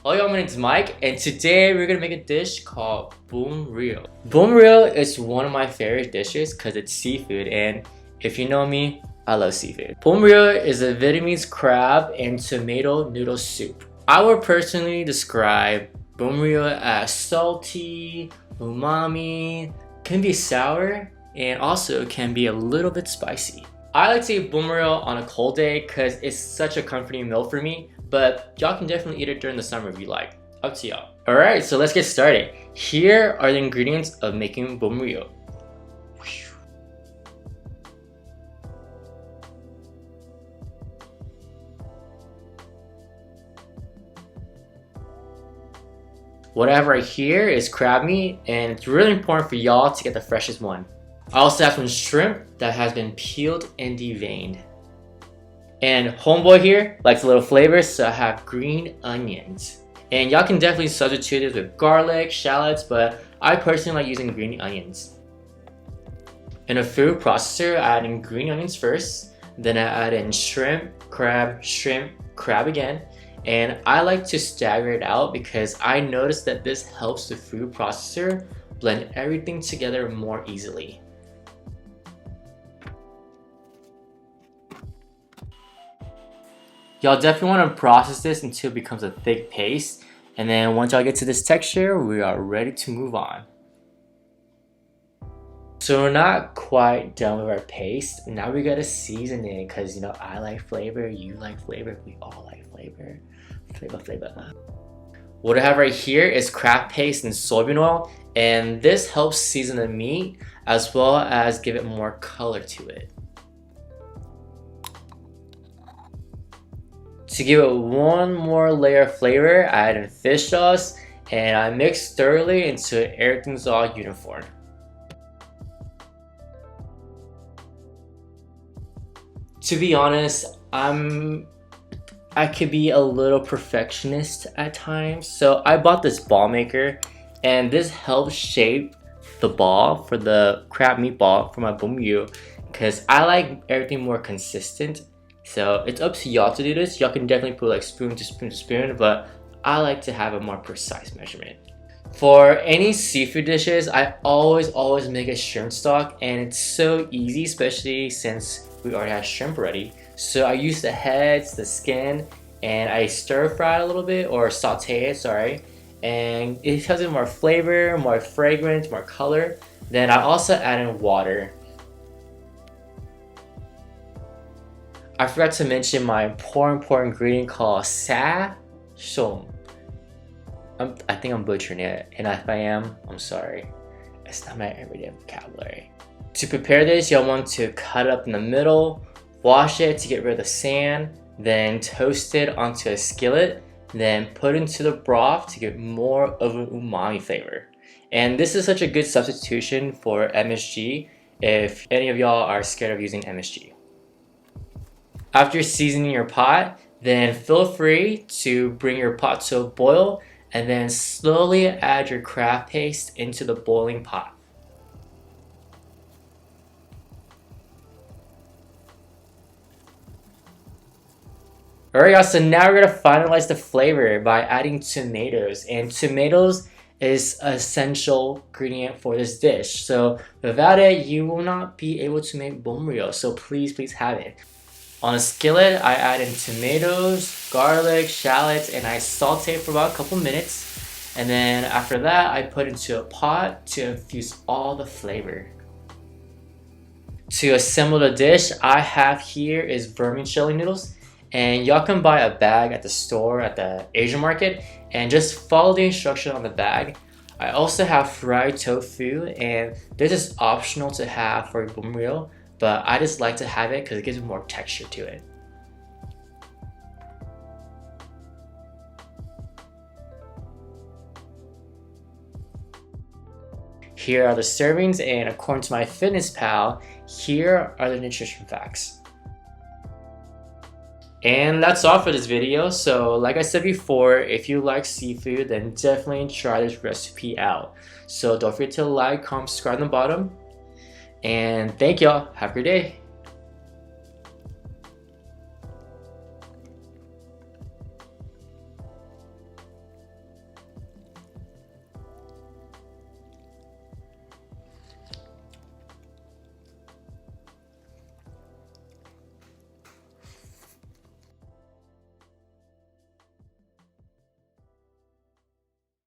Hello, my name is Mike, and today we're gonna make a dish called Bún Rieu. Bún Rieu is one of my favorite dishes because it's seafood, and if you know me, I love seafood. Bún Rieu is a Vietnamese crab and tomato noodle soup. I would personally describe Bún Rieu as salty, umami, can be sour, and also can be a little bit spicy. I like to eat Bún Rieu on a cold day because it's such a comforting meal for me, but y'all can definitely eat it during the summer if you like. Up to y'all. Alright, so let's get started. Here are the ingredients of making Bún Rieu. What I have right here is crab meat, and it's really important for y'all to get the freshest one. I also have some shrimp that has been peeled and deveined. And homeboy here likes a little flavor, so I have green onions. And y'all can definitely substitute this with garlic, shallots, but I personally like using green onions. In a food processor, I add in green onions first, then I add in shrimp, crab again. And I like to stagger it out because I noticed that this helps the food processor blend everything together more easily. Y'all definitely want to process this until it becomes a thick paste, and then once y'all get to this texture, we are ready to move on. So we're not quite done with our paste. Now we gotta season it because you know I like flavor, you like flavor, we all like flavor. Flavor. What I have right here is crab paste and soybean oil, and this helps season the meat as well as give it more color to it. To give it one more layer of flavor, I add in fish sauce and I mix thoroughly until everything's all uniform. To be honest, I could be a little perfectionist at times, so I bought this ball maker, and this helps shape the ball for the crab meatball for my Bún Rieu because I like everything more consistent. So it's up to y'all to do this. Y'all can definitely put like spoon to spoon to spoon, but I like to have a more precise measurement. For any seafood dishes, I always make a shrimp stock, and it's so easy, especially since we already have shrimp ready. So I use the heads, the skin, and I stir fry it a little bit, or saute it, sorry. And it gives it more flavor, more fragrance, more color. Then I also add in water. I forgot to mention my important ingredient called shallots. I think I'm butchering it, and if I am, I'm sorry. It's not my everyday vocabulary. To prepare this, you'll want to cut it up in the middle, wash it to get rid of the sand, then toast it onto a skillet, then put it into the broth to get more of an umami flavor. And this is such a good substitution for MSG if any of y'all are scared of using MSG. After seasoning your pot, then feel free to bring your pot to a boil and then slowly add your crab paste into the boiling pot. Alright guys, so now we're going to finalize the flavor by adding tomatoes, and tomatoes is an essential ingredient for this dish. So without it, you will not be able to make Bún Rieu, so please have it. On a skillet, I add in tomatoes, garlic, shallots, and I saute for about a couple minutes. And then after that, I put into a pot to infuse all the flavor. To assemble the dish, I have here is vermicelli noodles. And y'all can buy a bag at the store at the Asian market and just follow the instruction on the bag. I also have fried tofu, and this is optional to have for Bún Rieu, but I just like to have it because it gives more texture to it. Here are the servings, and according to MyFitnessPal, here are the nutrition facts. And that's all for this video. So like I said before, if you like seafood, then definitely try this recipe out. So don't forget to like, comment, subscribe on the bottom. And thank y'all. Have a great day.